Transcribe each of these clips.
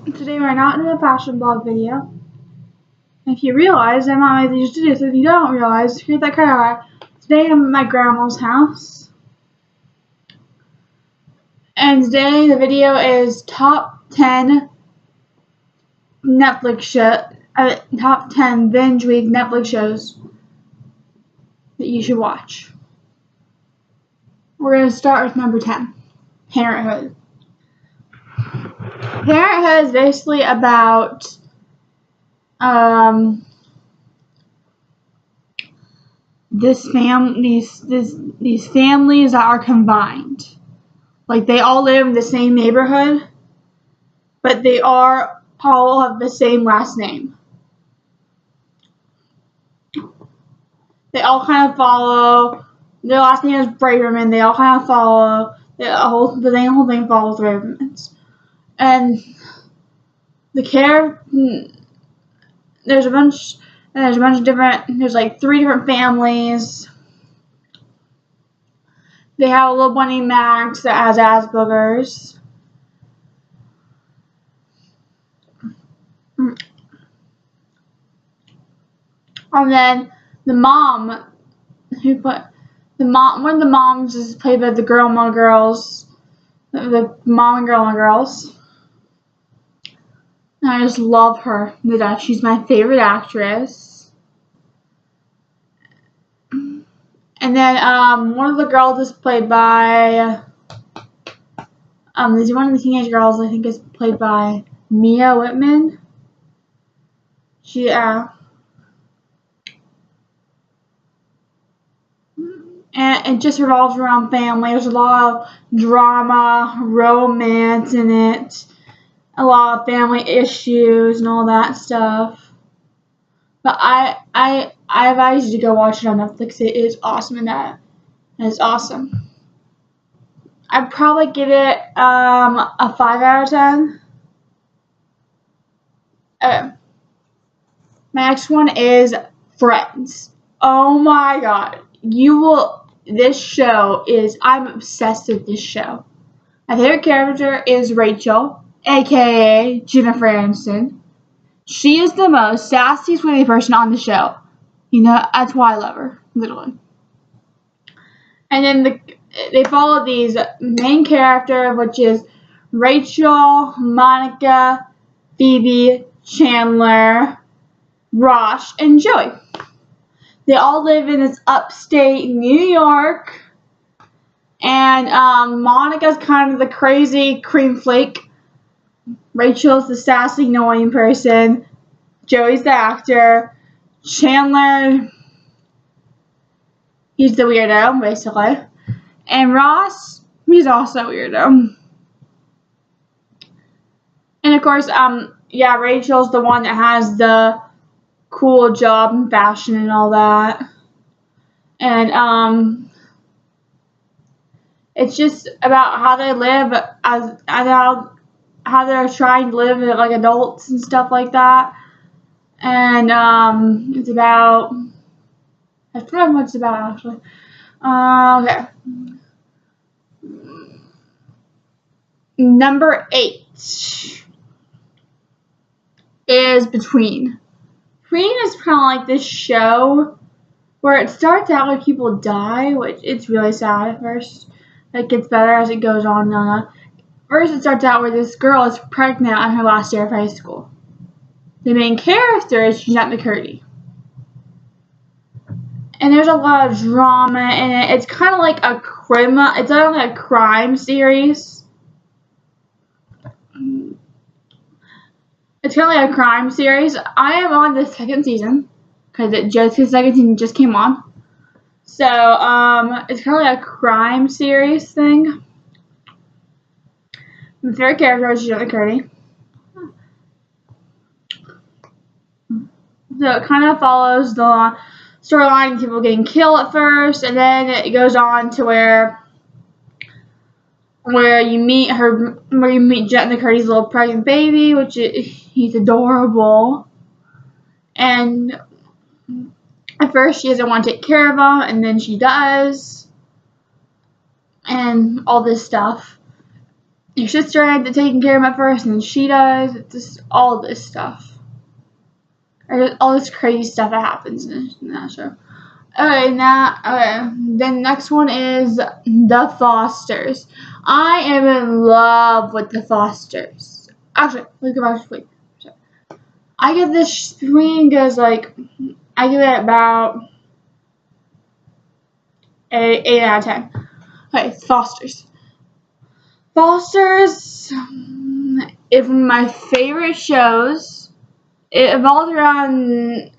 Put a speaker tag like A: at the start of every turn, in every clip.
A: Today we're not doing a fashion blog video. If you realize, I'm not making these videos. If you don't realize, here's that card. Today I'm at my grandma's house. And today the video is top 10 Netflix show, top 10 binge week Netflix shows that you should watch. We're going to start with number 10, Parenthood. Parenthood is basically about these families that are combined. Like, they all live in the same neighborhood, but they all have the same last name. They all kind of follow, their last name is Braverman, they all kind of follow, the whole thing follows Braverman's. And there's a bunch of different, there's like 3 different families. They have a little bunny Max that has Asperger's. And then the mom, one of the moms is played by the girl among girls, the mom and girl among girls. And I just love her. She's my favorite actress. And then one of the girls is played by there's one of the teenage girls I think is played by Mia Whitman. And it just revolves around family. There's a lot of drama, romance in it, a lot of family issues and all that stuff. But I advise you to go watch it on Netflix. It is awesome in that. It's awesome. I'd probably give it a 5 out of 10. My next one is Friends. Oh my god. This show is, I'm obsessed with this show. My favorite character is Rachel, aka Jennifer Aniston. She is the most sassy, sweetie person on the show. You know, that's why I love her, literally. And then they follow these main characters, which is Rachel, Monica, Phoebe, Chandler, Ross, and Joey. They all live in this upstate New York. And Monica's kind of the crazy cream flake. Rachel's the sassy, annoying person. Joey's the actor. Chandler, he's the weirdo, basically. And Ross, he's also a weirdo. And of course, Rachel's the one that has the cool job in fashion and all that. And it's just about how they live as how they're trying to live like adults and stuff like that. And it's about, I forgot what it's about actually. Okay. Number 8 is Between. Between is kind of like this show where it starts out when people die, which it's really sad at first. It gets better as it goes on and on. First, it starts out where this girl is pregnant on her last year of high school. The main character is Jeanette McCurdy. And there's a lot of drama in it. It's kind of like it's like a crime series. It's kind of like a crime series. I am on the 2nd season because the 2nd season just came on. So it's kind of like a crime series thing. My favorite character is Jeanette McCurdy. So it kind of follows the storyline of people getting killed at first, and then it goes on to where you meet Jeanette McCurdy's little pregnant baby, which he's adorable. And at first she doesn't want to take care of him, and then she does, and all this stuff. your sister ends up taking care of him at first, and she does. It's just all this stuff. All this crazy stuff that happens in that show. Okay, then next one is The Fosters. I am in love with The Fosters. Actually, let's go back to sleep. I give this screen goes like, I give it about 8 out of 10. Okay, Fosters. Fosters is one of my favorite shows. It evolves around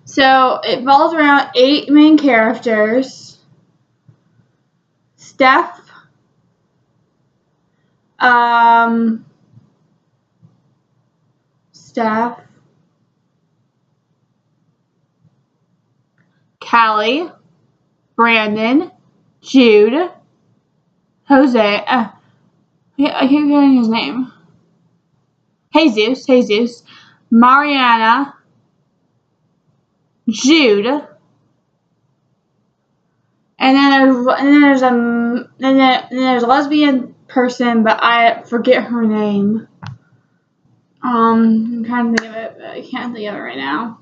A: so it revolves around 8 main characters. Steph, Callie, Brandon, Jude, Jose, I keep forgetting his name. Jesus, Mariana, Jude, and then there's a lesbian person, but I forget her name. I'm trying to think of it, but I can't think of it right now.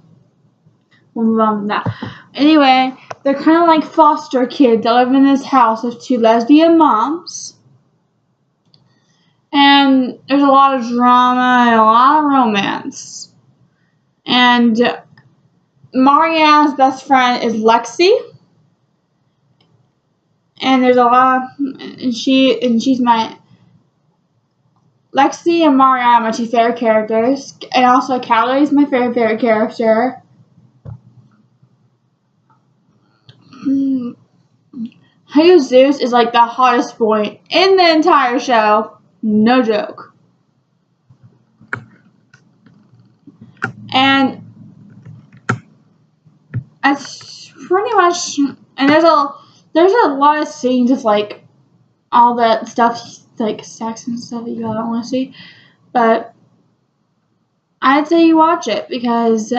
A: We'll move on from that. Anyway, they're kind of like foster kids that live in this house with 2 lesbian moms. And there's a lot of drama and a lot of romance. And Mariana's best friend is Lexi. And there's a lot of, she's my, Lexi and Mariana are my 2 favorite characters. And also Callie is my favorite character. Jesus is like the hottest boy in the entire show. No joke. And that's pretty much, and there's a lot of scenes of like all that stuff, like sex and stuff that you don't want to see. But I'd say you watch it because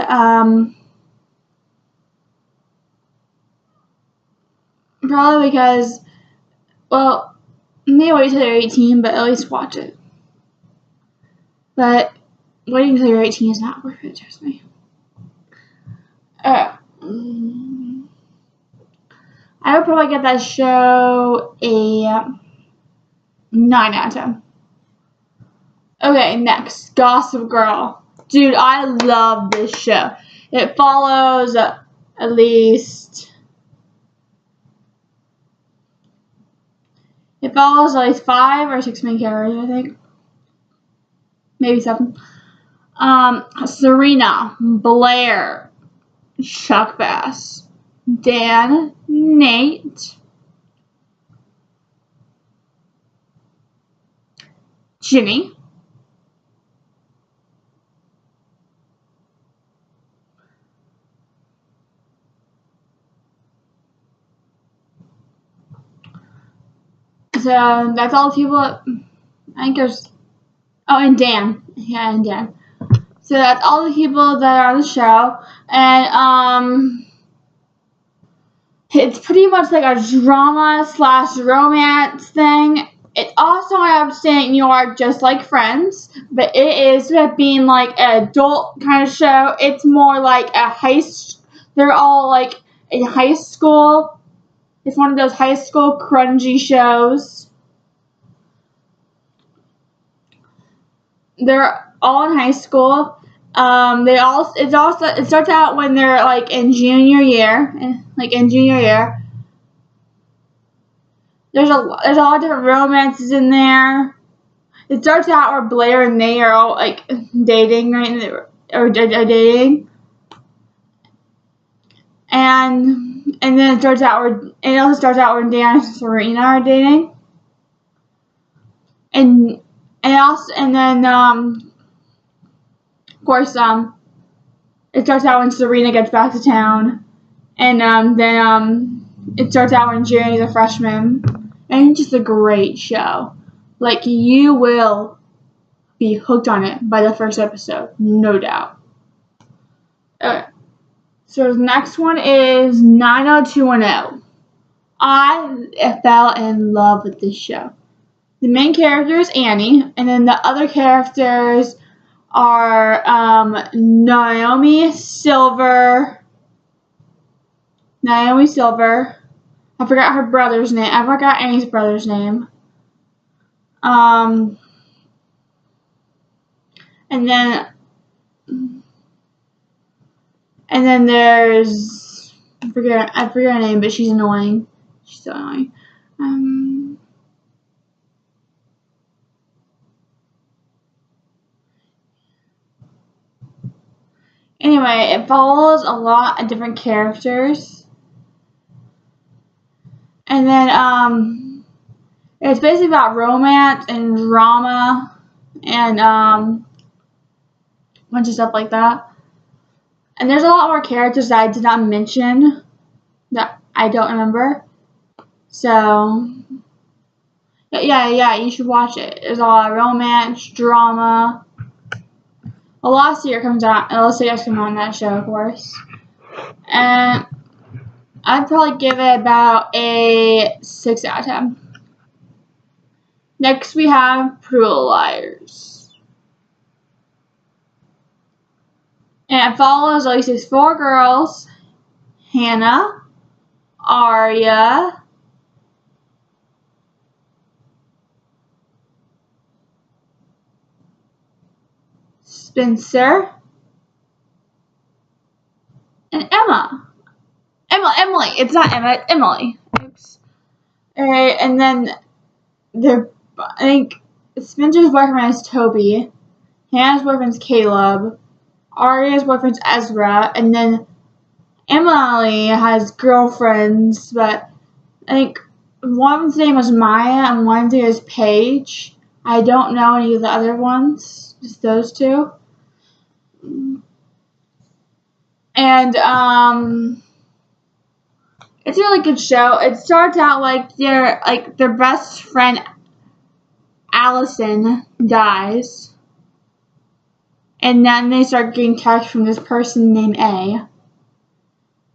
A: probably because, well, maybe wait till you're 18, but at least watch it. But waiting until you're 18 is not worth it, trust me. I would probably give that show a 9 out of 10. Okay, next, Gossip Girl. Dude, I love this show. It follows at least 5 or 6 main characters, I think. Maybe 7. Serena, Blair, Chuck Bass, Dan, Nate, Jimmy, so that's all the people. I think there's, oh, and Dan. Yeah, and Dan. So that's all the people that are on the show, and it's pretty much like a drama/romance thing. It's also on upstate New York, just like Friends, but it is being like an adult kind of show. It's more like they're all like in high school. It's one of those high school cringy shows. They're all in high school. It starts out when they're like in junior year. There's a lot of different romances in there. It starts out where Blair and Nate are all like dating, right? Or dating. And then it also starts out where Dan and Serena are dating. and also, and then of course it starts out when Serena gets back to town, and then it starts out when Jerry's a freshman, and it's just a great show. Like, you will be hooked on it by the first episode, no doubt. Okay, so the next one is 90210. I fell in love with this show. The main character is Annie, and then the other characters are Naomi Silver. I forgot her brother's name. I forgot Annie's brother's name. And then there's I forget her name, but she's annoying. She's so annoying. Anyway, it follows a lot of different characters. And then it's basically about romance and drama and a bunch of stuff like that. And there's a lot more characters that I did not mention that I don't remember. So yeah, you should watch it. There's a lot of romance, drama. A lot of series comes out, and a lot of series come out on that show, of course. And I'd probably give it about a 6 out of 10. Next, we have Pretty Little Liars. And it follows at least 4 girls: Hannah, Aria, Spencer, and Emma. Emily. It's not Emma, it's Emily. Oops. Alright, and then I think Spencer's boyfriend is Toby, Hannah's boyfriend's Caleb, Aria's boyfriend's Ezra, and then Emily has girlfriends, but I think one of them's name was Maya and one's name is Paige. I don't know any of the other ones, just those 2. And it's a really good show. It starts out like their best friend Allison dies, and then they start getting texts from this person named A.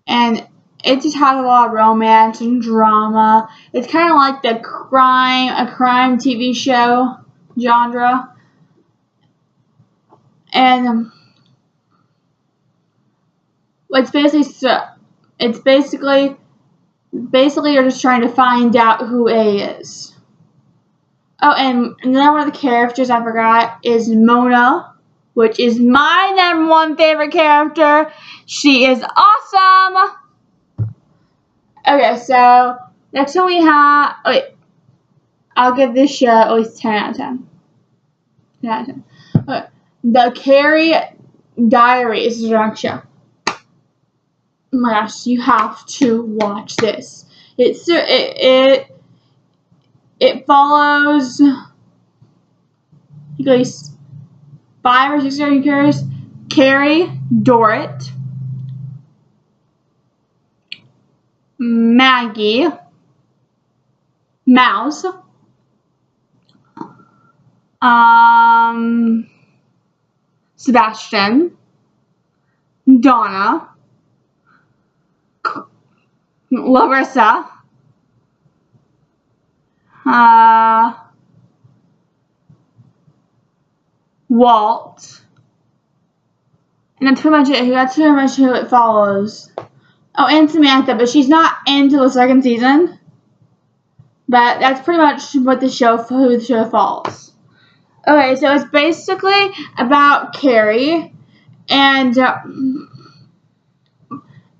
A: And it just has a lot of romance and drama. It's kind of like a crime TV show genre. And it's basically you're just trying to find out who A is. Oh, and another one of the characters I forgot is Mona, which is my #1 favorite character. She is awesome. Okay, so next one we have. I'll give this show at least 10 out of 10. 10 out of 10. Okay. The Carrie Diaries is the next show. Oh my gosh, you have to watch this. It follows at least 5 or 6 characters: Carrie, Dorrit, Maggie, Mouse, Sebastian, Donna, Larissa, Walt, and that's pretty much it. That's pretty much who it follows. Oh, and Samantha, but she's not into the 2nd season. But that's pretty much what who the show follows. Okay, so it's basically about Carrie, and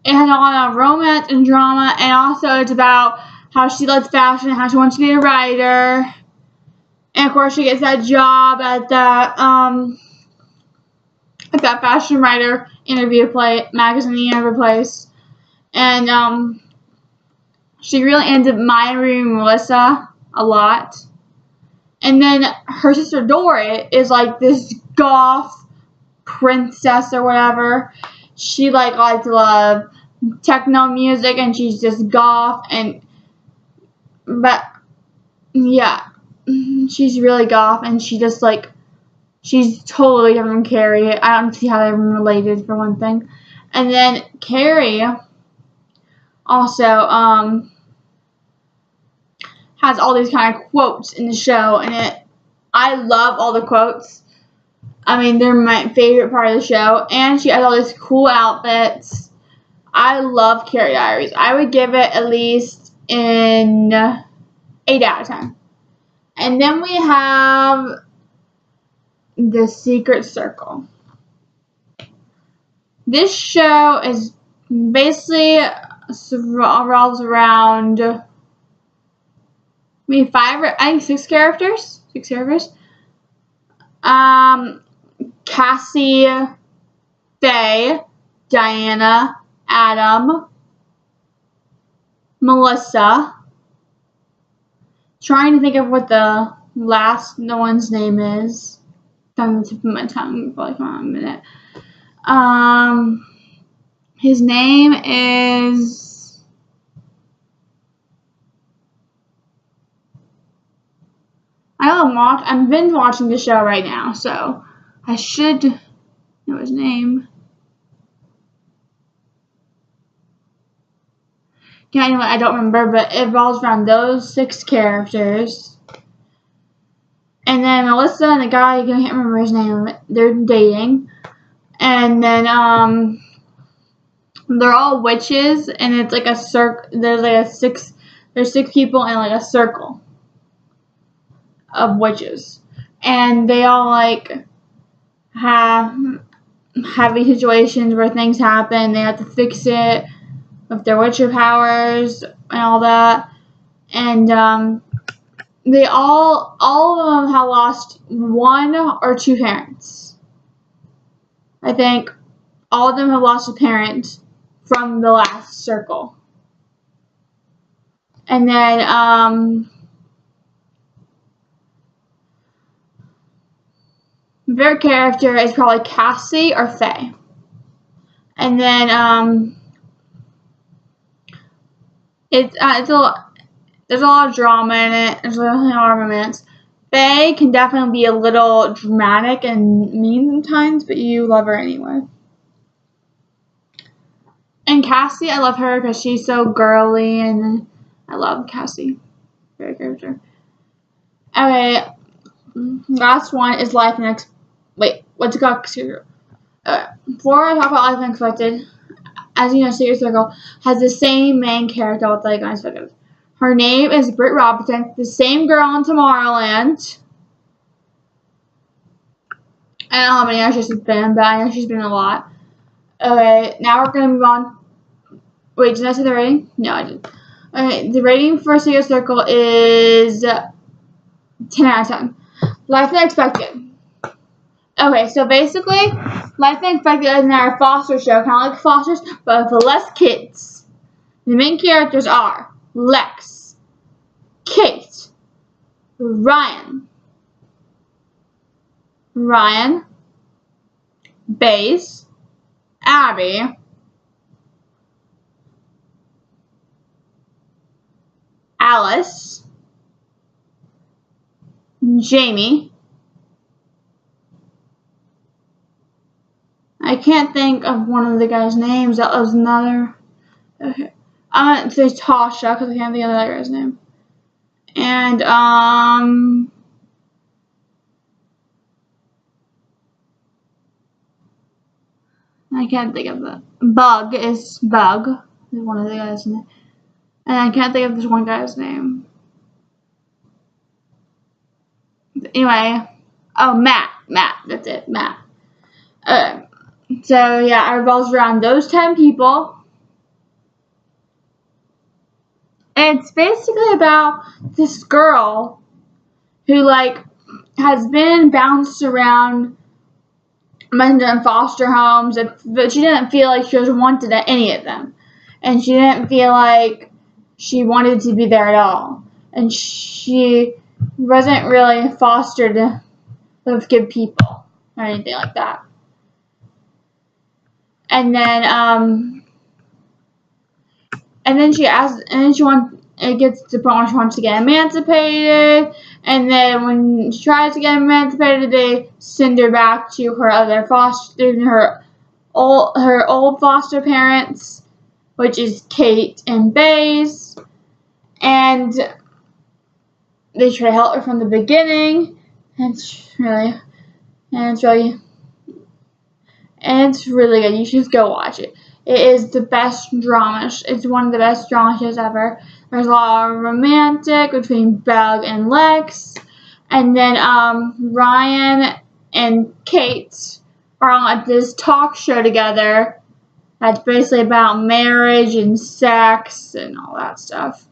A: it has a lot of romance and drama, and also it's about how she loves fashion, how she wants to be a writer, and of course she gets that job at that fashion writer magazine interview place, and she really ends up admiring Melissa a lot. And then her sister Dory is like this goth princess or whatever. She likes to love techno music, and she's just goth, but yeah, she's really goth, and she just she's totally different from Carrie. I don't see how they're related, for one thing. And then Carrie also has all these kind of quotes in the show, and I love all the quotes. I mean, they're my favorite part of the show, and she has all these cool outfits. I love Carrie Diaries. I would give it at least an 8 out of 10. And then we have The Secret Circle. This show is basically revolves around maybe 6 characters. 6 characters. Cassie, Faye, Diana, Adam, Melissa. Trying to think of what the one's name is. On the tip of my tongue. Probably come on a minute. His name is I'm binge watching the show right now, so I should know his name. Yeah, anyway, I don't remember, but it revolves around those 6 characters. And then Melissa and the guy, I can't remember his name, they're dating. And then they're all witches, and it's like a circle. There's 6 people in like a circle of witches, and they all have these situations where things happen. They have to fix it with their witcher powers and all that. And they all of them have lost 1 or 2 parents. I think all of them have lost a parent from the last circle. And then their character is probably Cassie or Faye. And then there's a lot of drama in it. There's a lot of romance. Faye can definitely be a little dramatic and mean sometimes, but you love her anyway. And Cassie, I love her because she's so girly, and I love Cassie. Great character. Okay, last one is Life and what's it called? Before I talk about Life Unexpected, as you know, Secret Circle has the same main character with Life Unexpected. Her name is Britt Robertson, the same girl in Tomorrowland. I don't know how many hours she's been, but I know she's been a lot. Okay, now we're going to move on. Wait, did I say the rating? No, I didn't. Okay, the rating for Secret Circle is 10 out of 10. Life Unexpected. Okay, so basically, Life Unexpected is another foster show, kind of like Fosters, but with less kids. The main characters are Lex, Kate, Ryan, Baze, Abby, Alice, Jamie. I can't think of one of the guys' names. That was another. Okay. I'm going to say Tasha because I can't think of the other guy's name. And, I can't think of the. Bug is one of the guys' name. And I can't think of this one guy's name. Anyway. Oh, Matt. That's it. Matt. So, yeah, it revolves around those 10 people. And it's basically about this girl who, has been bounced around in foster homes, but she didn't feel like she was wanted at any of them. And she didn't feel like she wanted to be there at all. And she wasn't really fostered with good people or anything like that. And then she asks, and then it gets to the point where she wants to get emancipated, and then when she tries to get emancipated, they send her back to her old foster parents, which is Kate and Baze, and they try to help her from the beginning, and it's really good. You should just go watch it. It is the best drama. It's one of the best drama shows ever. There's a lot of romantic between Bug and Lex. And then Ryan and Kate are on like this talk show together that's basically about marriage and sex and all that stuff.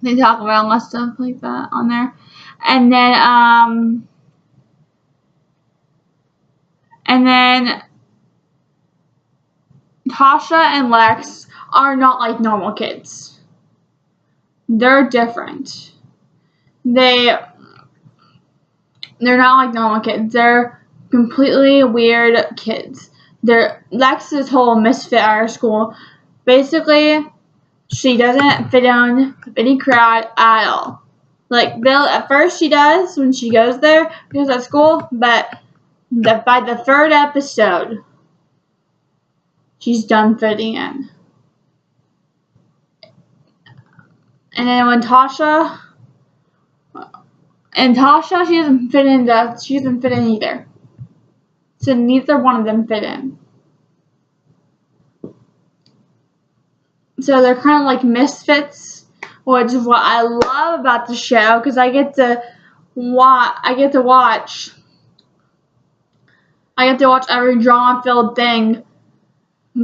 A: They talk about a lot of stuff like that on there. And then Tasha and Lex are not like normal kids. They're different. They're not like normal kids. They're completely weird kids. Lex's whole misfit at her school. Basically, she doesn't fit in with any crowd at all. Like, at first she does when she goes there because at school, but by the third episode, she's done fitting in. And then when Tasha, she doesn't fit in. She doesn't fit in either. So neither one of them fit in. So they're kind of like misfits, which is what I love about the show because I get to watch every drama-filled thing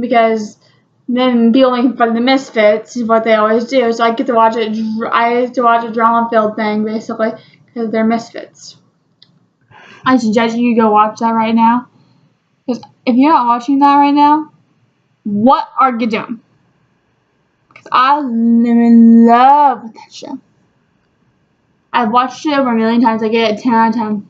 A: because then people making fun of the misfits is what they always do. So I get to watch it. I get to watch a drama-filled thing basically because they're misfits. I suggest you go watch that right now. Because if you're not watching that right now, what are you doing? Because I'm in love with that show. I've watched it over a million times. I get it 10 out of 10.